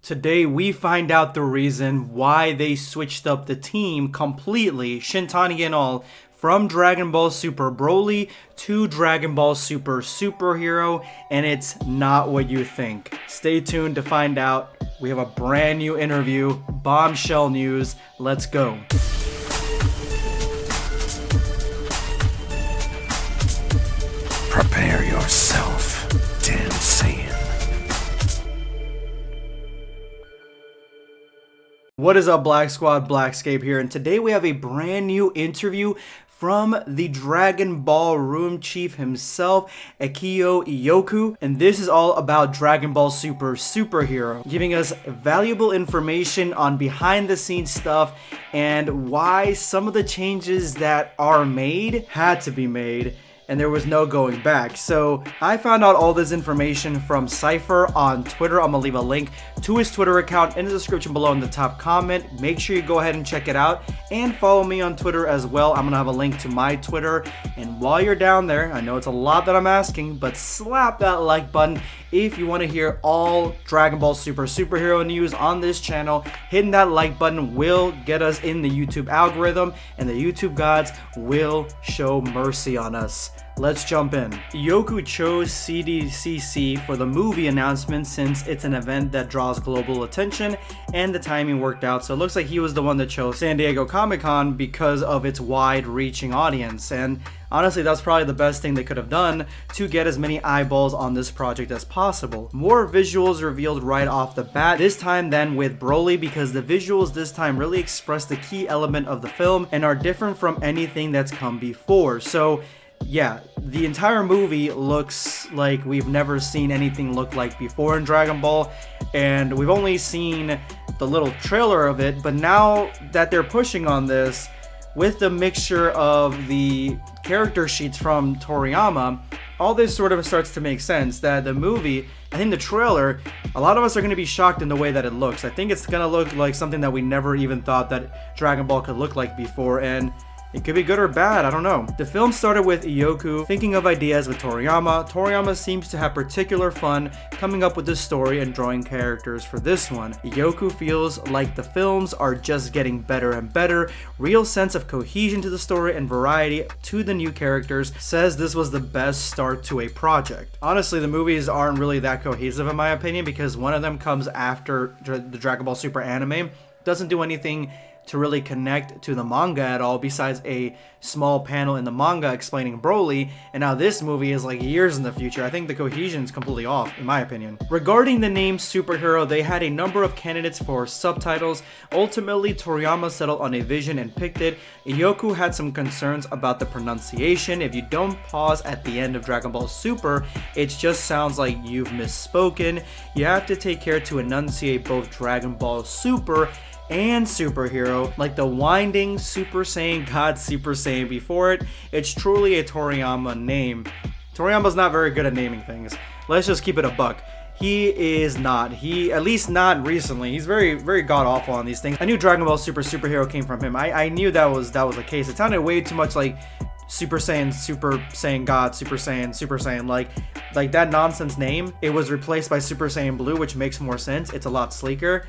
Today we find out the reason why they switched up the team completely, Shintani and all, from Dragon Ball Super Broly to Dragon Ball Super Superhero, and it's not what you think. Stay tuned to find out. We have a brand new interview, bombshell news. Let's go. Prepare yourself, Dan Saiyan. What is up, Black Squad? BlackScape here, and today we have a brand new interview from the Dragon Ball Room Chief himself, Akio Iyoku, and this is all about Dragon Ball Super Superhero, giving us valuable information on behind the scenes stuff and why some of the changes that are made had to be made and there was no going back. So I found out all this information from Cypher on Twitter. I'm gonna leave a link to his Twitter account in the description below in the top comment. Make sure you go ahead and check it out and follow me on Twitter as well. I'm gonna have a link to my Twitter. And while you're down there, I know it's a lot that I'm asking, but slap that like button if you want to hear all Dragon Ball Super Superhero news on this channel. Hitting that like button will get us in the YouTube algorithm, and the YouTube gods will show mercy on us. Let's jump in. Iyoku chose CDCC for the movie announcement since it's an event that draws global attention and the timing worked out. So it looks like he was the one that chose San Diego Comic-Con because of its wide-reaching audience. And honestly, that's probably the best thing they could have done to get as many eyeballs on this project as possible. More visuals revealed right off the bat, this time than with Broly, because the visuals this time really express the key element of the film and are different from anything that's come before. So yeah, the entire movie looks like we've never seen anything look like before in Dragon Ball, and we've only seen the little trailer of it, but now that they're pushing on this with the mixture of the character sheets from Toriyama, all this sort of starts to make sense. That the movie, I think the trailer, a lot of us are going to be shocked in the way that it looks. I think it's going to look like something that we never even thought that Dragon Ball could look like before, and it could be good or bad, I don't know. The film started with Iyoku thinking of ideas with Toriyama. Toriyama seems to have particular fun coming up with this story and drawing characters for this one. Iyoku feels like the films are just getting better and better, real sense of cohesion to the story and variety to the new characters, says this was the best start to a project. Honestly, the movies aren't really that cohesive in my opinion, because one of them comes after the Dragon Ball Super anime, doesn't do anything to really connect to the manga at all besides a small panel in the manga explaining Broly, and now this movie is like years in the future. I think the cohesion is completely off in my opinion. Regarding the name Superhero, they had a number of candidates for subtitles. Ultimately, Toriyama settled on a vision and picked it. Iyoku had some concerns about the pronunciation. If you don't pause at the end of Dragon Ball Super, it just sounds like you've misspoken. You have to take care to enunciate both Dragon Ball Super and Superhero, like the winding Super Saiyan God Super Saiyan before it. It's truly a Toriyama name. Toriyama's not very good at naming things. Let's just keep it a buck. He is not. At least not recently. He's very god-awful on these things. I knew Dragon Ball Super Superhero came from him. I knew that was the case. It sounded way too much like Super Saiyan God, Super Saiyan, like that nonsense name. It was replaced by Super Saiyan Blue, which makes more sense. It's a lot sleeker.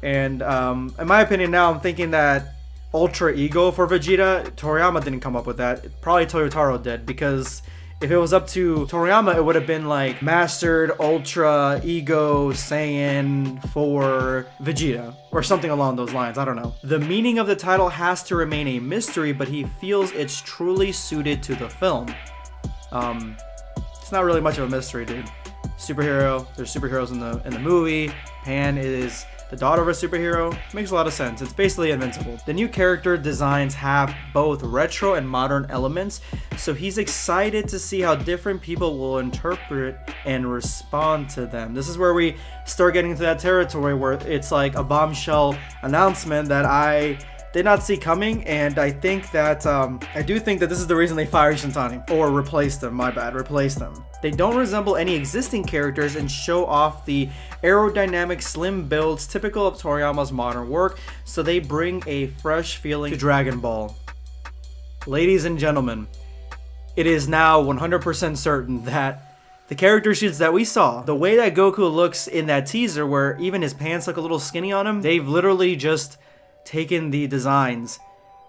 And in my opinion now, I'm thinking that Ultra Ego for Vegeta, Toriyama didn't come up with that. Probably Toyotaro did, because if it was up to Toriyama, it would have been like Mastered Ultra Ego Saiyan for Vegeta, or something along those lines. I don't know. The meaning of the title has to remain a mystery, but he feels it's truly suited to the film. It's not really much of a mystery, dude. Superhero, there's superheroes in the movie. Pan is the daughter of a superhero. Makes a lot of sense. It's basically invincible. The new character designs have both retro and modern elements, so he's excited to see how different people will interpret and respond to them. This is where we start getting to that territory where it's like a bombshell announcement that I did not see coming, and I think that I do think that this is the reason they fired Shintani, or replaced them. My bad, replaced them. They don't resemble any existing characters and show off the aerodynamic slim builds typical of Toriyama's modern work, so they bring a fresh feeling to Dragon Ball. Ladies and gentlemen, it is now 100% certain that the character sheets that we saw, the way that Goku looks in that teaser where even his pants look a little skinny on him, they've literally just taken the designs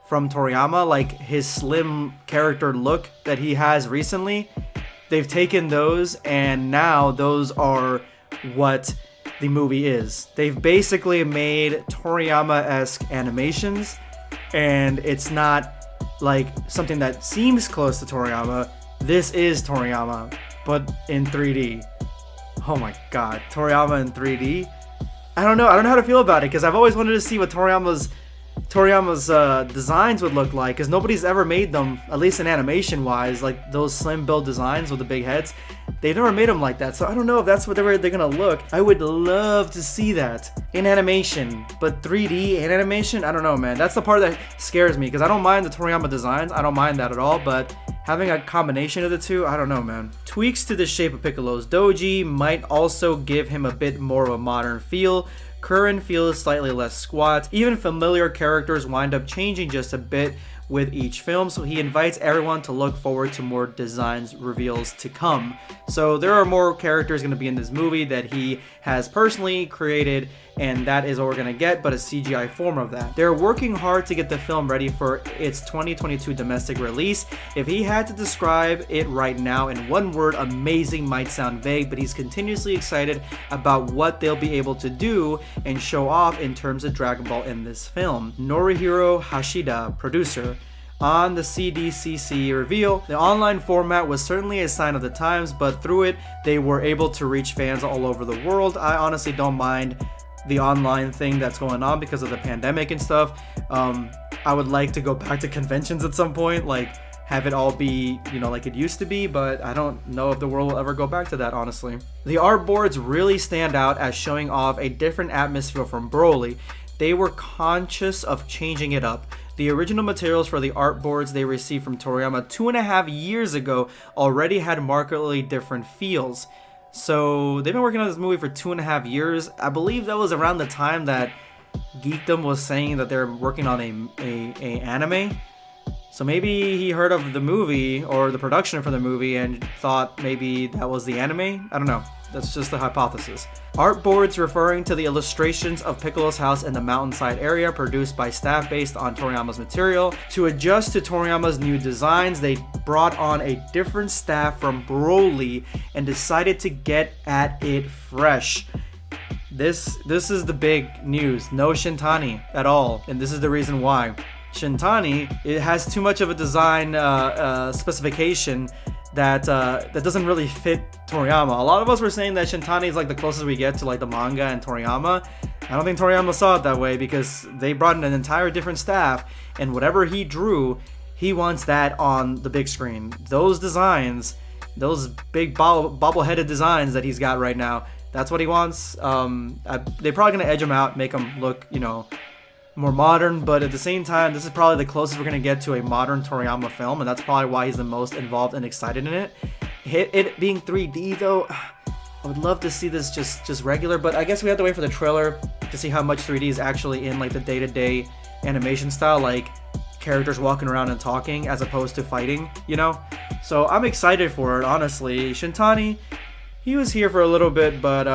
from Toriyama, like his slim character look that he has recently. They've taken those and now those are what the movie is. They've basically made Toriyama-esque animations, and it's not like something that seems close to Toriyama. This is Toriyama, but in 3D. Oh my god, Toriyama in 3D? I don't know how to feel about it, because I've always wanted to see what Toriyama's designs would look like, because nobody's ever made them, at least in animation wise, like those slim build designs with the big heads. They've never made them like that, so I don't know if that's what they're gonna look. I would love to see that in animation, but 3D in animation, I don't know, man. That's the part that scares me, because I don't mind the Toriyama designs, I don't mind that at all, but having a combination of the two, I don't know, man. Tweaks to the shape of Piccolo's doji might also give him a bit more of a modern feel. Curran feels slightly less squat. Even familiar characters wind up changing just a bit with each film, so he invites everyone to look forward to more designs reveals to come. So there are more characters going to be in this movie that he has personally created, and that is what we're going to get, but a CGI form of that. They're working hard to get the film ready for its 2022 domestic release. If he had to describe it right now in one word, amazing might sound vague, but he's continuously excited about what they'll be able to do and show off in terms of Dragon Ball in this film. Norihiro Hashida, producer. On the CDCC reveal, the online format was certainly a sign of the times, but through it, they were able to reach fans all over the world. I honestly don't mind the online thing that's going on because of the pandemic and stuff. I would like to go back to conventions at some point, like have it all be, like it used to be, but I don't know if the world will ever go back to that, honestly. The artboards really stand out as showing off a different atmosphere from Broly. They were conscious of changing it up. The original materials for the artboards they received from Toriyama 2.5 years ago already had markedly different feels. So they've been working on this movie for 2.5 years. I believe that was around the time that Geekdom was saying that they're working on a anime. So maybe he heard of the movie or the production for the movie and thought maybe that was the anime. I don't know. That's just a hypothesis. Artboards referring to the illustrations of Piccolo's house in the mountainside area produced by staff based on Toriyama's material. To adjust to Toriyama's new designs, they brought on a different staff from Broly and decided to get at it fresh. This is the big news. No Shintani at all, and this is the reason why. Shintani, it has too much of a design specification that doesn't really fit Toriyama. A lot of us were saying that Shintani is like the closest we get to like the manga and Toriyama. I don't think Toriyama saw it that way because they brought in an entire different staff, and whatever he drew, he wants that on the big screen. Those designs, those big bobble-headed designs that he's got right now, that's what he wants. They're probably gonna edge him out, make him look, more modern, but at the same time, this is probably the closest we're going to get to a modern Toriyama film, and that's probably why he's the most involved and excited in it. It being 3D, though, I would love to see this just regular, but I guess we have to wait for the trailer to see how much 3D is actually in like the day-to-day animation style, like characters walking around and talking as opposed to fighting, So I'm excited for it, honestly. Shintani, he was here for a little bit, but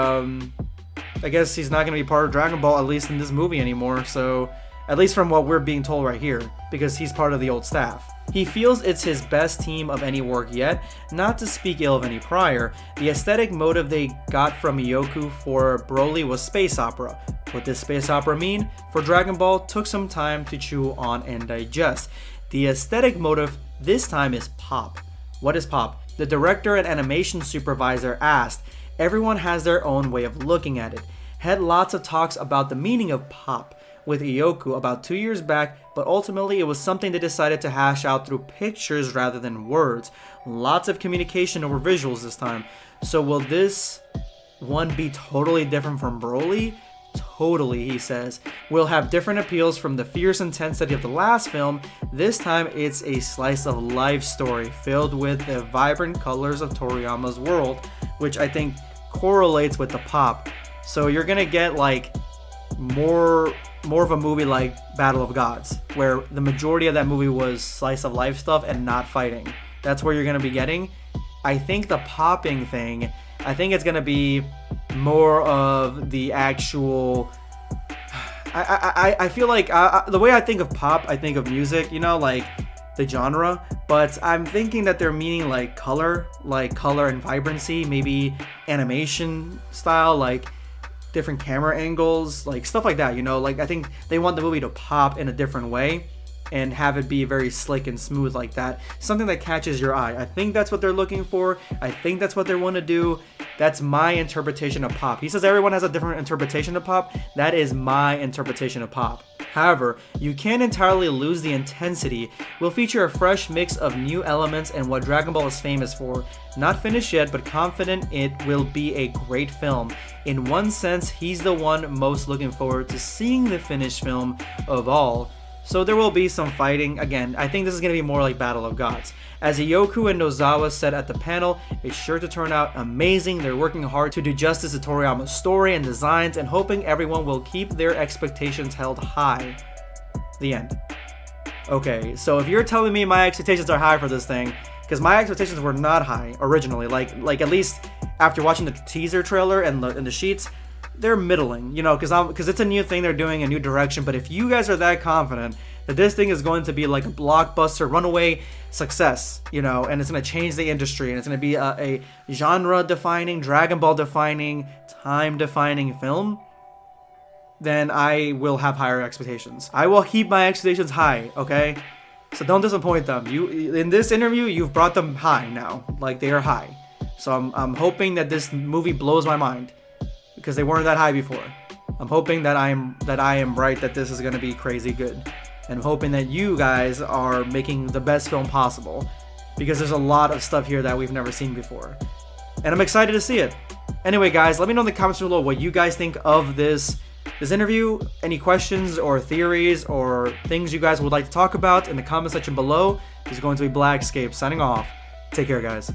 I guess he's not going to be part of Dragon Ball, at least in this movie anymore, so at least from what we're being told right here, because he's part of the old staff. He feels it's his best team of any work yet, not to speak ill of any prior. The aesthetic motive they got from Miyoku for Broly was space opera. What does space opera mean? For Dragon Ball, took some time to chew on and digest. The aesthetic motive this time is pop. What is pop? The director and animation supervisor asked. Everyone has their own way of looking at it. Had lots of talks about the meaning of pop with Iyoku about 2 years back, but ultimately it was something they decided to hash out through pictures rather than words. Lots of communication over visuals this time. So will this one be totally different from Broly? Totally, he says. We'll have different appeals from the fierce intensity of the last film. This time it's a slice of life story filled with the vibrant colors of Toriyama's world, which I think correlates with the pop. So you're gonna get like more of a movie like Battle of Gods, where the majority of that movie was slice of life stuff and not fighting. That's where you're gonna be getting. I think the popping thing, I think it's gonna be more of the actual. I feel like the way I think of pop, I think of music, you know, like the genre. But I'm thinking that they're meaning like color and vibrancy, maybe animation style, like different camera angles, like stuff like that, you know. Like I think they want the movie to pop in a different way and have it be very slick and smooth like that. Something that catches your eye. I think that's what they're looking for. I think that's what they want to do. That's my interpretation of pop. He says everyone has a different interpretation of pop. That is my interpretation of pop. However, you can't entirely lose the intensity. We'll feature a fresh mix of new elements and what Dragon Ball is famous for. Not finished yet, but confident it will be a great film. In one sense, he's the one most looking forward to seeing the finished film of all. So there will be some fighting. Again, I think this is going to be more like Battle of Gods. As Iyoku and Nozawa said at the panel, it's sure to turn out amazing. They're working hard to do justice to Toriyama's story and designs and hoping everyone will keep their expectations held high. The end. Okay, so if you're telling me my expectations are high for this thing, because my expectations were not high originally, like at least after watching the teaser trailer and the sheets, they're middling, you know, because it's a new thing they're doing, a new direction. But if you guys are that confident that this thing is going to be like a blockbuster, runaway success, you know, and it's going to change the industry, and it's going to be a genre-defining, Dragon Ball-defining, time-defining film, then I will have higher expectations. I will keep my expectations high, okay? So don't disappoint them. You in this interview, you've brought them high now, like they are high. So I'm hoping that this movie blows my mind, because they weren't that high before. I'm hoping that I am right, that this is going to be crazy good. And I'm hoping that you guys are making the best film possible, because there's a lot of stuff here that we've never seen before. And I'm excited to see it. Anyway, guys, let me know in the comments below what you guys think of this interview. Any questions or theories or things you guys would like to talk about in the comment section below. This is going to be BlackScape signing off. Take care, guys.